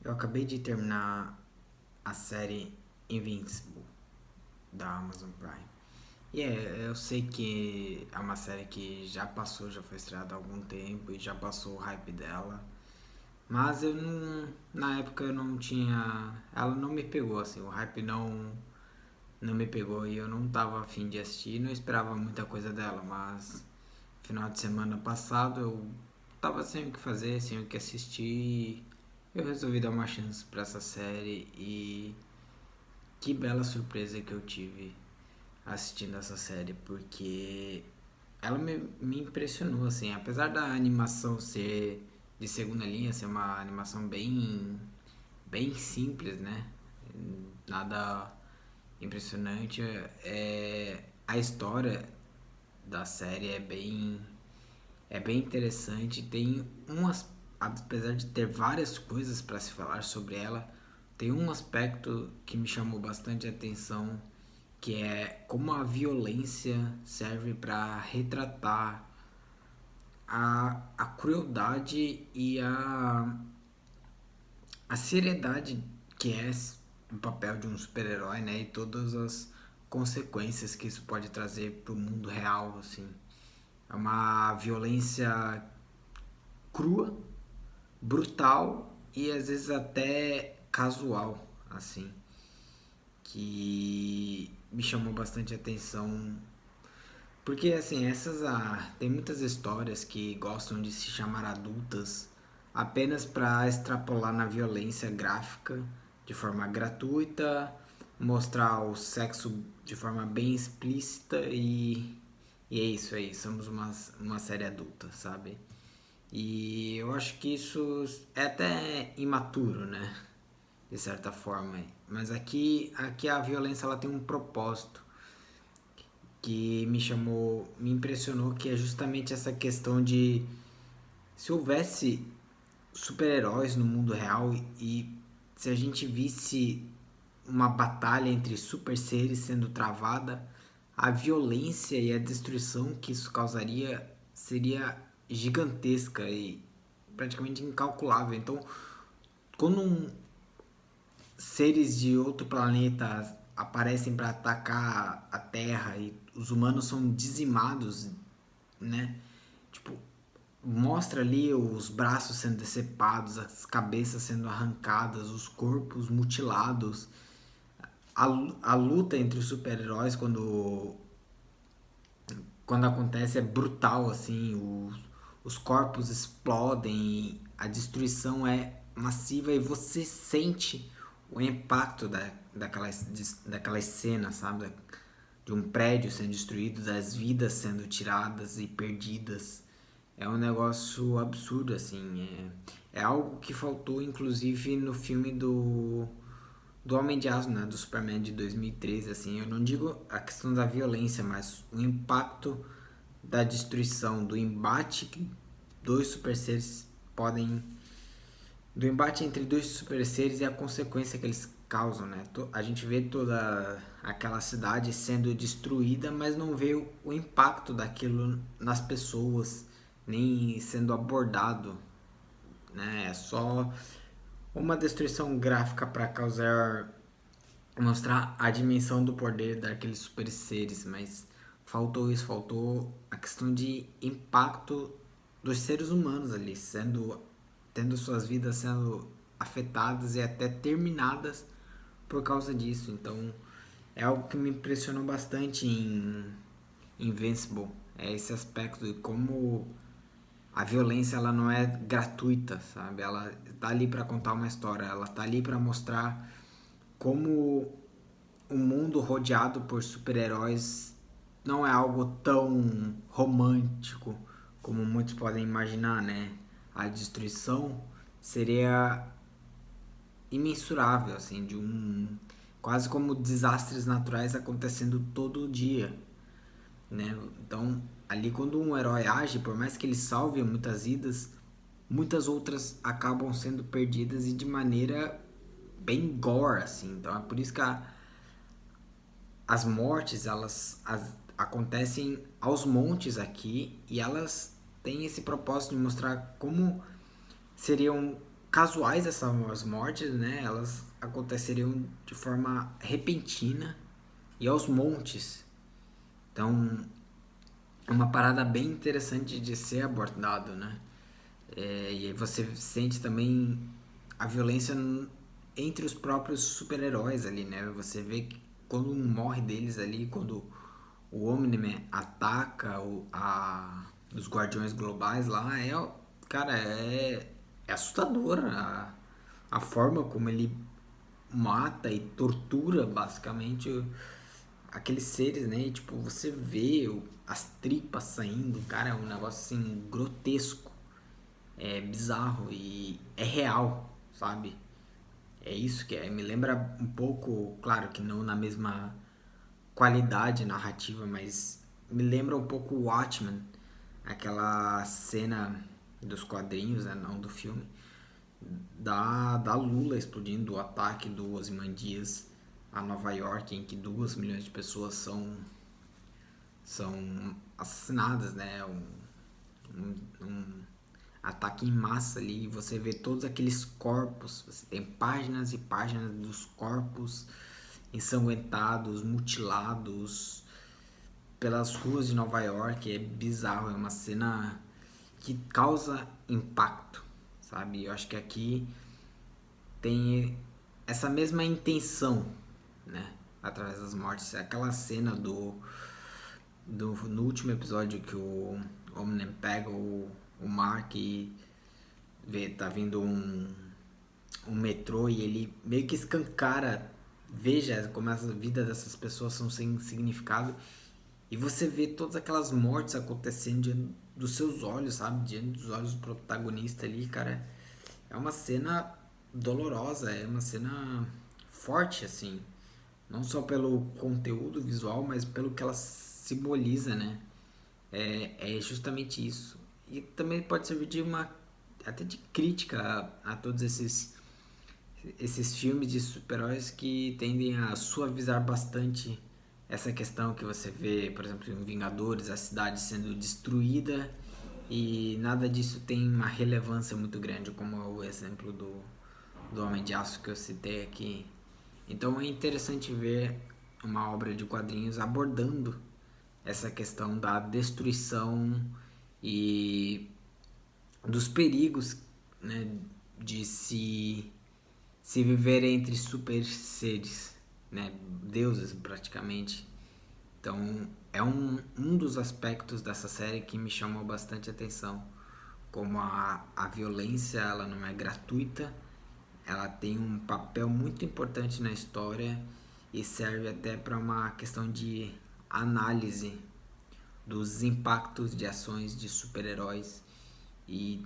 Eu acabei de terminar a série Invincible da Amazon Prime. Eu sei que é uma série que já passou, já foi estreada há algum tempo e já passou o hype dela. Mas eu não. Na época eu não tinha. Ela não me pegou, assim, o hype não me pegou e eu não tava afim de assistir, não esperava muita coisa dela, mas final de semana passado eu tava sem o que fazer, sem o que assistir. Eu resolvi dar uma chance pra essa série e que bela surpresa que eu tive assistindo essa série, porque ela me impressionou, assim, apesar da animação ser de segunda linha, ser uma animação bem simples, né? Nada impressionante. A história da série é bem interessante. Tem umas, apesar de ter várias coisas para se falar sobre ela, tem um aspecto que me chamou bastante atenção, que é como a violência serve para retratar a crueldade e a seriedade que é o papel de um super-herói, né? E todas as consequências que isso pode trazer para o mundo real, assim. É uma violência crua, brutal e às vezes até casual, assim, que me chamou bastante atenção. Porque assim, tem muitas histórias que gostam de se chamar adultas apenas para extrapolar na violência gráfica de forma gratuita, mostrar o sexo de forma bem explícita e é isso aí, somos uma série adulta, sabe? E eu acho que isso é até imaturo, né? De certa forma. Mas aqui a violência ela tem um propósito que me impressionou, que é justamente essa questão de se houvesse super-heróis no mundo real e se a gente visse uma batalha entre super seres sendo travada, a violência e a destruição que isso causaria seria gigantesca e praticamente incalculável. Então, quando seres de outro planeta aparecem para atacar a Terra e os humanos são dizimados, né? Tipo, mostra ali os braços sendo decepados, as cabeças sendo arrancadas, os corpos mutilados. A luta entre os super-heróis quando acontece é brutal, assim, os corpos explodem, a destruição é massiva e você sente o impacto daquelas cenas, sabe? De um prédio sendo destruído, das vidas sendo tiradas e perdidas. É um negócio absurdo, assim. É algo que faltou, inclusive, no filme do Homem de Aço, né? Do Superman de 2013, assim. Eu não digo a questão da violência, mas o impacto da destruição, do embate que dois super seres podem. Do embate entre dois super seres e a consequência que eles causam, né? A gente vê toda aquela cidade sendo destruída, mas não vê o impacto daquilo nas pessoas, nem sendo abordado, né? É só uma destruição gráfica para causar mostrar a dimensão do poder daqueles super seres, mas faltou isso, faltou a questão de impacto dos seres humanos ali, sendo tendo suas vidas sendo afetadas e até terminadas por causa disso. Então, é algo que me impressionou bastante em Invincible, é esse aspecto de como a violência ela não é gratuita, sabe? Ela tá ali para contar uma história, ela tá ali para mostrar como um mundo rodeado por super-heróis não é algo tão romântico como muitos podem imaginar, né? A destruição seria imensurável, assim, de quase como desastres naturais acontecendo todo dia, né? Então, ali quando um herói age, por mais que ele salve muitas vidas, muitas outras acabam sendo perdidas e de maneira bem gore, assim. Então, é por isso que as mortes acontecem aos montes aqui e elas têm esse propósito de mostrar como seriam casuais essas mortes, né? Elas aconteceriam de forma repentina e aos montes. Então, é uma parada bem interessante de ser abordado, né? E aí você sente também a violência entre os próprios super-heróis ali, né? Você vê que quando um morre deles ali, quando o Omni-Man ataca os Guardiões Globais lá, cara, é assustador a forma como ele mata e tortura basicamente aqueles seres, né? E, tipo, você vê as tripas saindo, cara, é um negócio assim grotesco, é bizarro e é real, sabe? É isso que é. Me lembra um pouco, claro que não na mesma qualidade narrativa, mas me lembra um pouco o Watchmen, aquela cena dos quadrinhos, né, não do filme, da Lula explodindo, o ataque do Ozymandias a Nova York, em que 2 milhões de pessoas são assassinadas, né? Um ataque em massa ali, e você vê todos aqueles corpos, você tem páginas e páginas dos corpos ensanguentados, mutilados pelas ruas de Nova York, é bizarro, é uma cena que causa impacto, sabe? Eu acho que aqui tem essa mesma intenção, né? Através das mortes, aquela cena no último episódio que o Omni pega o Mark e tá vindo um metrô e ele meio que escancara, veja como a vida dessas pessoas são sem significado, e você vê todas aquelas mortes acontecendo diante dos seus olhos, sabe? Diante dos olhos do protagonista ali, cara. É uma cena dolorosa, é uma cena forte, assim. Não só pelo conteúdo visual, mas pelo que ela simboliza, né? É justamente isso. E também pode servir de uma até de crítica a todos esses filmes de super-heróis que tendem a suavizar bastante essa questão que você vê, por exemplo, em Vingadores, a cidade sendo destruída e nada disso tem uma relevância muito grande, como é o exemplo do Homem de Aço que eu citei aqui. Então é interessante ver uma obra de quadrinhos abordando essa questão da destruição e dos perigos, né, de se viver entre super seres, né, deuses praticamente. Então é um dos aspectos dessa série que me chamou bastante atenção, como a violência ela não é gratuita, ela tem um papel muito importante na história e serve até para uma questão de análise dos impactos de ações de super-heróis e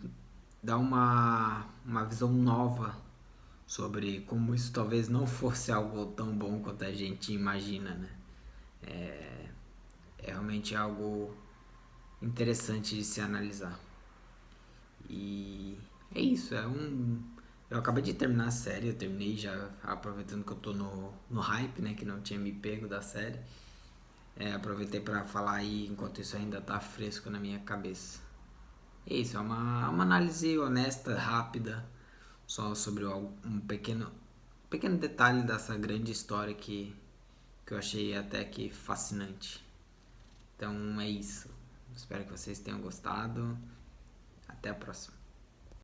dá uma visão nova sobre como isso talvez não fosse algo tão bom quanto a gente imagina, né? É realmente algo interessante de se analisar. E é isso, eu acabei de terminar a série, eu terminei já aproveitando que eu tô no hype, né, que não tinha me pego da série. Aproveitei para falar aí enquanto isso ainda tá fresco na minha cabeça. É isso, é uma análise honesta, rápida, só sobre um pequeno detalhe dessa grande história que eu achei até que fascinante. Então é isso. Espero que vocês tenham gostado. Até a próxima.